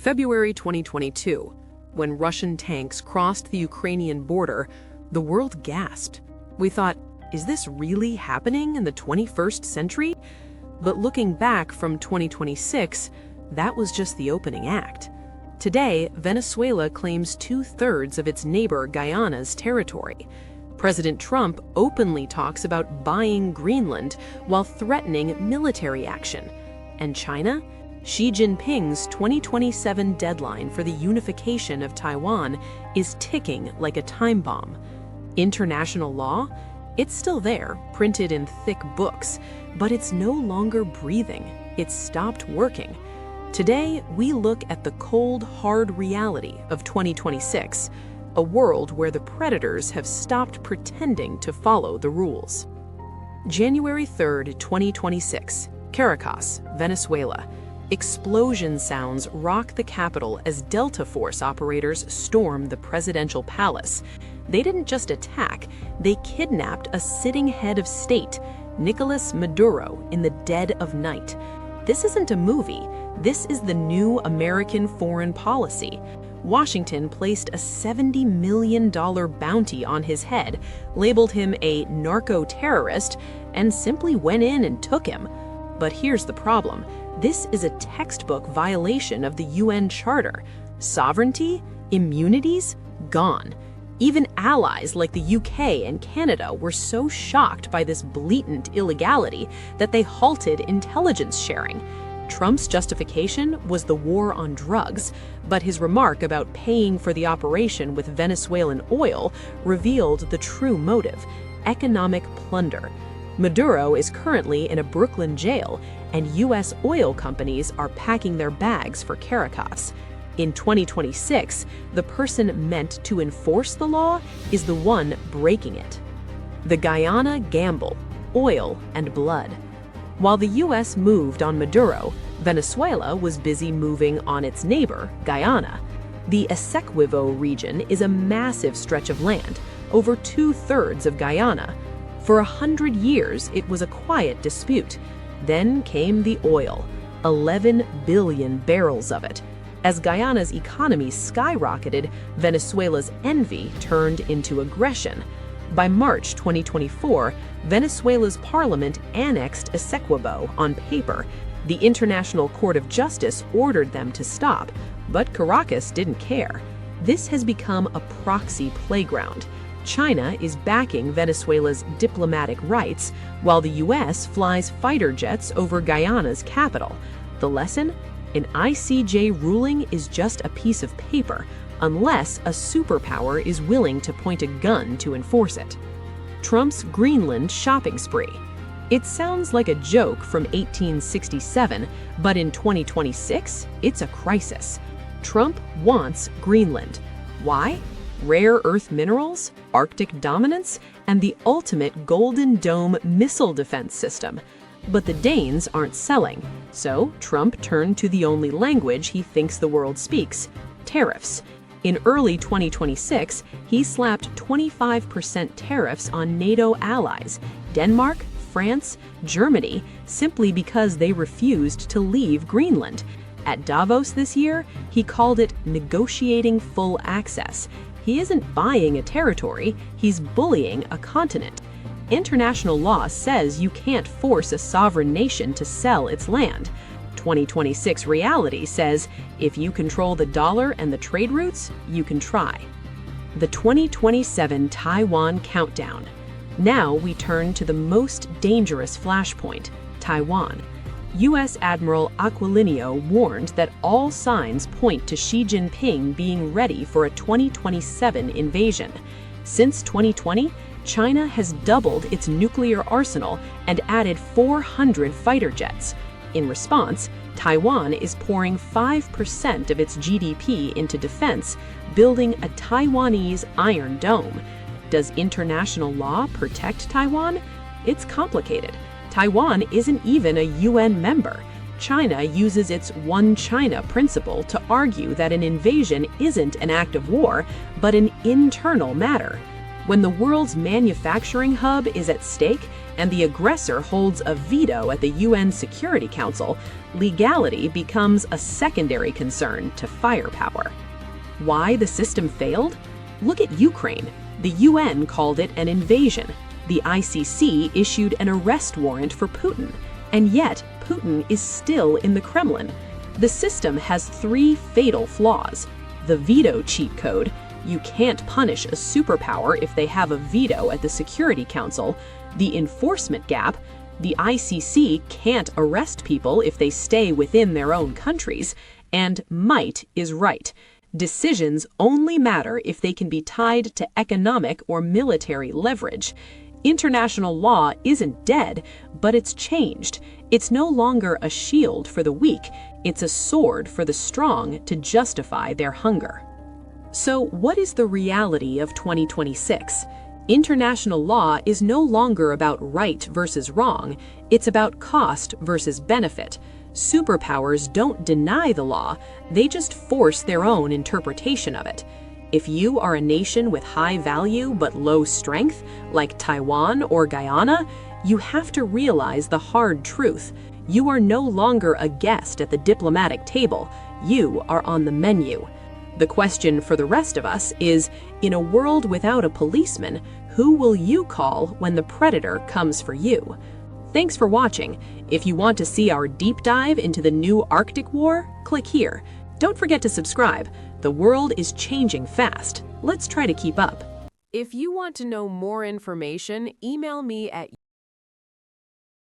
February 2022, when Russian tanks crossed the Ukrainian border, the world gasped. We thought, is this really happening in the 21st century? But looking back from 2026, that was just the opening act. Today, Venezuela claims 2/3 of its neighbor Guyana's territory. President Trump openly talks about buying Greenland while threatening military action. And China? Xi Jinping's 2027 deadline for the unification of Taiwan is ticking like a time bomb. International law? It's still there, printed in thick books, but it's no longer breathing. It's stopped working. Today, we look at the cold, hard reality of 2026, a world where the predators have stopped pretending to follow the rules. January 3rd, 2026, Caracas, Venezuela. Explosion sounds rock the capital as Delta Force operators storm the presidential palace. They didn't just attack, they kidnapped a sitting head of state, Nicolas Maduro, in the dead of night. This isn't a movie, this is the new American foreign policy. Washington placed a $70 million bounty on his head, labeled him a narco-terrorist, and simply went in and took him. But here's the problem. This is a textbook violation of the UN Charter. Sovereignty, immunities, gone. Even allies like the UK and Canada were so shocked by this blatant illegality that they halted intelligence sharing. Trump's justification was the war on drugs, but his remark about paying for the operation with Venezuelan oil revealed the true motive: economic plunder. Maduro is currently in a Brooklyn jail, and U.S. oil companies are packing their bags for Caracas. In 2026, the person meant to enforce the law is the one breaking it. The Guyana gamble: oil and blood. While the U.S. moved on Maduro, Venezuela was busy moving on its neighbor, Guyana. The Essequibo region is a massive stretch of land, over 2/3 of Guyana. For 100 years, it was a quiet dispute. Then came the oil, 11 billion barrels of it. As Guyana's economy skyrocketed, Venezuela's envy turned into aggression. By March 2024, Venezuela's parliament annexed Essequibo on paper. The International Court of Justice ordered them to stop, but Caracas didn't care. This has become a proxy playground. China is backing Venezuela's diplomatic rights, while the U.S. flies fighter jets over Guyana's capital. The lesson? An ICJ ruling is just a piece of paper, unless a superpower is willing to point a gun to enforce it. Trump's Greenland shopping spree. It sounds like a joke from 1867, but in 2026, it's a crisis. Trump wants Greenland. Why? Rare earth minerals, Arctic dominance, and the ultimate Golden Dome missile defense system. But the Danes aren't selling, so Trump turned to the only language he thinks the world speaks: tariffs. In early 2026, he slapped 25% tariffs on NATO allies, Denmark, France, Germany, simply because they refused to leave Greenland. At Davos this year, he called it negotiating full access. He isn't buying a territory, he's bullying a continent. International law says you can't force a sovereign nation to sell its land. 2026 reality says if you control the dollar and the trade routes, you can try. The 2027 Taiwan countdown. Now we turn to the most dangerous flashpoint: Taiwan. U.S. Admiral Aquilino warned that all signs point to Xi Jinping being ready for a 2027 invasion. Since 2020, China has doubled its nuclear arsenal and added 400 fighter jets. In response, Taiwan is pouring 5% of its GDP into defense, building a Taiwanese Iron Dome. Does international law protect Taiwan? It's complicated. Taiwan isn't even a UN member. China uses its One China principle to argue that an invasion isn't an act of war, but an internal matter. When the world's manufacturing hub is at stake, and the aggressor holds a veto at the UN Security Council, legality becomes a secondary concern to firepower. Why the system failed? Look at Ukraine. The UN called it an invasion. The ICC issued an arrest warrant for Putin, and yet Putin is still in the Kremlin. The system has 3 fatal flaws. The veto cheat code. You can't punish a superpower if they have a veto at the Security Council. The enforcement gap. The ICC can't arrest people if they stay within their own countries. And might is right. Decisions only matter if they can be tied to economic or military leverage. International law isn't dead, but it's changed. It's no longer a shield for the weak, it's a sword for the strong to justify their hunger. So what is the reality of 2026? International law is no longer about right versus wrong, it's about cost versus benefit. Superpowers don't deny the law, they just force their own interpretation of it. If you are a nation with high value but low strength, like Taiwan or Guyana, you have to realize the hard truth. You are no longer a guest at the diplomatic table, you are on the menu. The question for the rest of us is, in a world without a policeman, who will you call when the predator comes for you? Thanks for watching. If you want to see our deep dive into the new Arctic War, click here. Don't forget to subscribe. The world is changing fast. Let's try to keep up. If you want to know more information, email me at